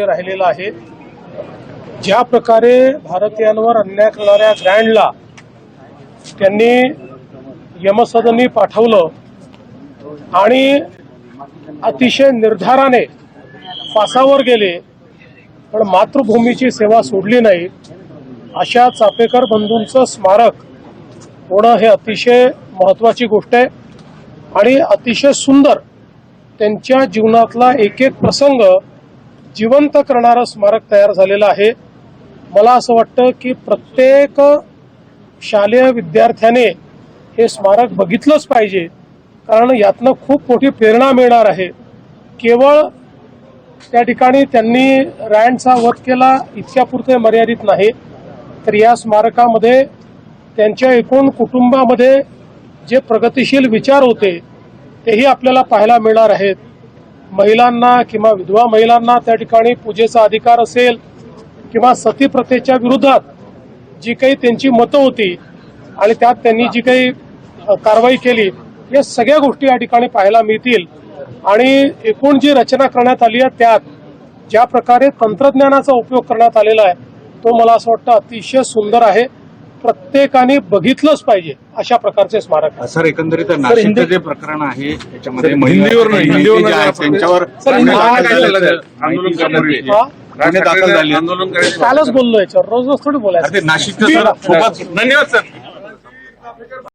राहिलेला आहे। ज्या प्रकारे भारतीयांवर अन्याय करणाऱ्या ग्रँडला त्यांनी यमसदनी पाठवलं आणि अतिशय निर्धाराने फासावर गेले, पण मातृभूमीची सेवा सोडली नाही। अशा चापेकर बंधूंचं स्मारक होणं हे अतिशय महत्त्वाची गोष्ट आहे आणि अतिशय सुंदर त्यांच्या जीवनातला एक एक प्रसंग जिवंत करणारं स्मारक तयार झालेलं आहे। मला असं वाटतं की प्रत्येक शालेय विद्यार्थ्याने हे स्मारक बघितलंच पाहिजे, कारण यातनं खूप मोठी प्रेरणा मिळणार आहे। केवळ त्या ठिकाणी त्यांनी रँडचा वध केला इतक्यापुरते मर्यादित नाही, तर या स्मारकामध्ये त्यांच्या एकूण कुटुंबामध्ये जे प्रगतिशील विचार होते तेही आपल्याला पाहायला मिळणार आहेत। महिलांना किंवा विधवा महिलांना त्या ठिकाणी पूजेचा अधिकार असेल किंवा सती प्रथेच्या विरोधात जी काही त्यांची मतं होती आणि त्यात त्यांनी जी काही कारवाई केली, या सगळ्या गोष्टी या ठिकाणी पाहायला मिळतील। आणि एकूण जी रचना करण्यात आली आहे त्यात ज्या प्रकारे तंत्रज्ञानाचा उपयोग करण्यात आलेला आहे तो मला असं वाटतं अतिशय सुंदर आहे। प्रत्येकाने बघितलंच पाहिजे अशा प्रकारचे स्मारक। सर, एकंदरीत नाशिकचं जे प्रकारण आहे त्याच्यामध्ये त्यांच्यावर आंदोलन कालच बोललो याच्यावर, रोज रोज थोडी बोलायचं। नाशिकचं धन्यवाद सर।